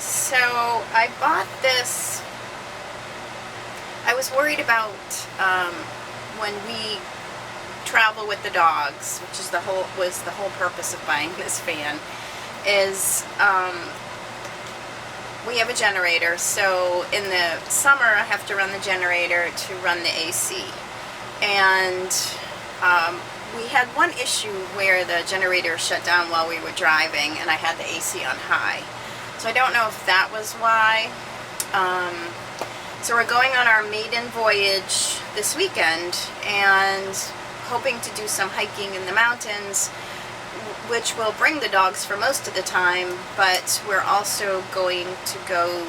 So I bought this. I was worried about when we travel with the dogs, which is the whole purpose of buying this fan, is we have a generator. So in the summer I have to run the generator to run the AC, and we had one issue where the generator shut down while we were driving, and I had the AC on high. So I don't know if that was why. So we're going on our maiden voyage this weekend and hoping to do some hiking in the mountains, which will bring the dogs for most of the time, but we're also going to go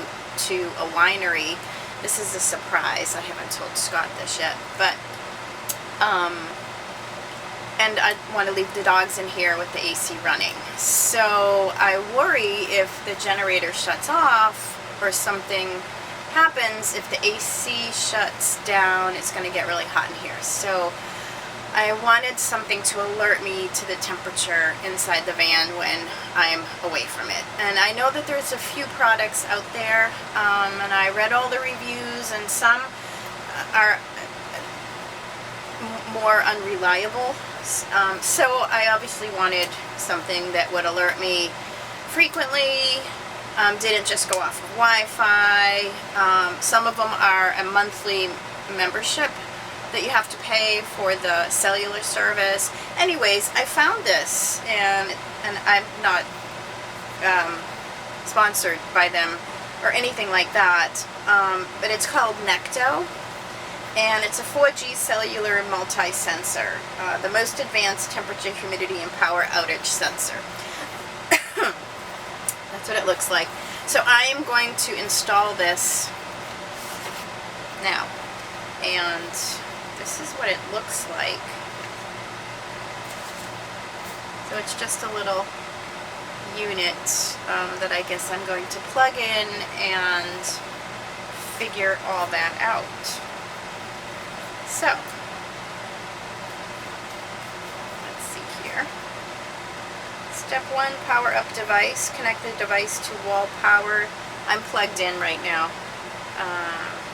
to a winery. This is a surprise. I haven't told Scott this yet, but and I want to leave the dogs in here with the AC running. So I worry if the generator shuts off or something happens, if the AC shuts down, it's going to get really hot in here. So I wanted something to alert me to the temperature inside the van when I'm away from it. And I know that there's a few products out there, and I read all the reviews, and some are more unreliable. So I obviously wanted something that would alert me frequently, didn't just go off of Wi-Fi. Some of them are a monthly membership that you have to pay for the cellular service. Anyways, I found this, and I'm not sponsored by them or anything like that, but it's called Necto, and it's a 4G cellular multi-sensor, the most advanced temperature, humidity, and power outage sensor. That's what it looks like. So I am going to install this now, and this is what it looks like. So it's just a little unit that I guess I'm going to plug in and figure all that out. So let's see here. Step 1, power up device. Connect the device to wall power. I'm plugged in right now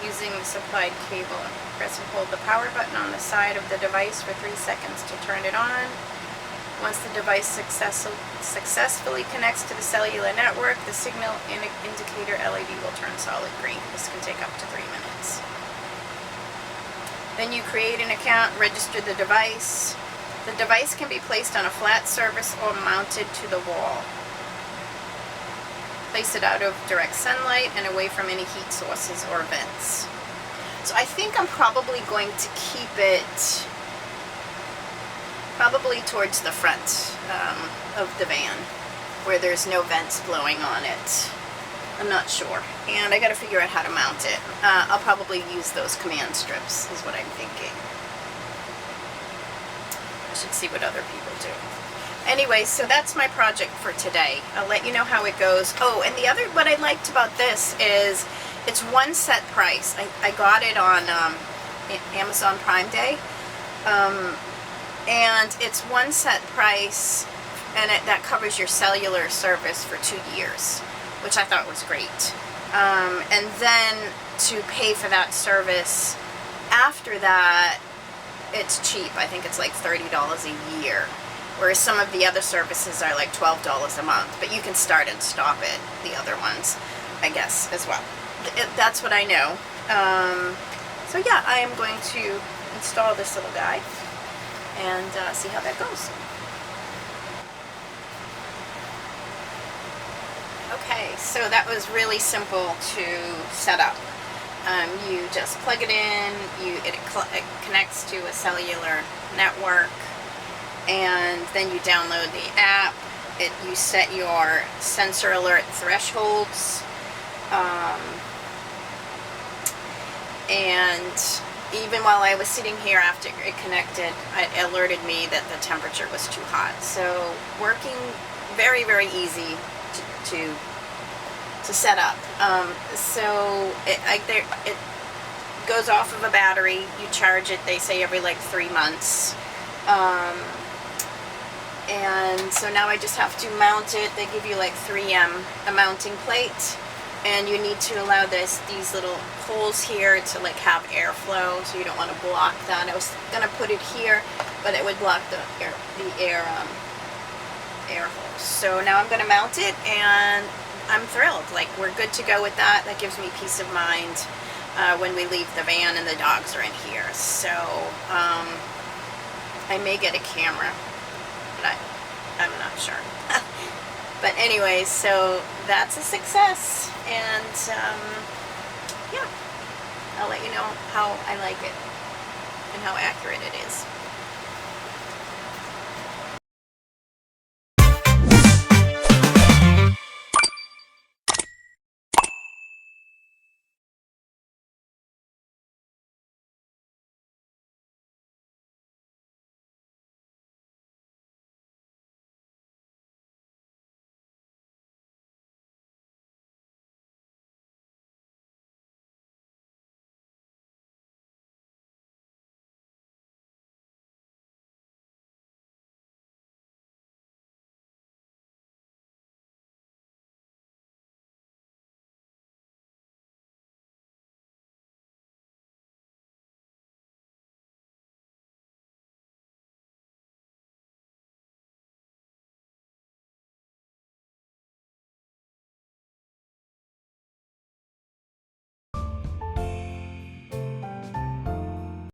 using the supplied cable. Press and hold the power button on the side of the device for 3 seconds to turn it on. Once the device successfully connects to the cellular network, the signal indicator LED will turn solid green. This can take up to 3 minutes. Then you create an account, register the device. The device can be placed on a flat surface or mounted to the wall. Place it out of direct sunlight and away from any heat sources or vents. So I think I'm probably going to keep it probably towards the front of the van, where there's no vents blowing on it. I'm not sure, and I got to figure out how to mount it. I'll probably use those command strips, is what I'm thinking. I should see what other people do. Anyway, so that's my project for today. I'll let you know how it goes. Oh, and what I liked about this is it's one set price. I got it on Amazon Prime Day, and it's one set price, and that covers your cellular service for 2 years, which I thought was great. And then to pay for that service after that, it's cheap. I think it's like $30 a year, whereas some of the other services are like $12 a month, but you can start and stop it, the other ones, I guess, as well. That's what I know. So yeah, I am going to install this little guy and see how that goes. Okay, so that was really simple to set up. You just plug it in, it connects to a cellular network, and then you download the app. You set your sensor alert thresholds, and even while I was sitting here after it connected, it alerted me that the temperature was too hot. So working very, very easy to set up. So it goes off of a battery. You charge it, they say, every like 3 months. And so now I just have to mount it. They give you like 3M a mounting plate and you need to allow these little holes here to like have airflow, so you don't want to block that. I was gonna put it here, but it would block the air holes. So now I'm gonna mount it, and I'm thrilled. Like, we're good to go with that. That gives me peace of mind when we leave the van and the dogs are in here. So I may get a camera, but I'm not sure. But anyways, so that's a success, and yeah, I'll let you know how I like it and how accurate it is.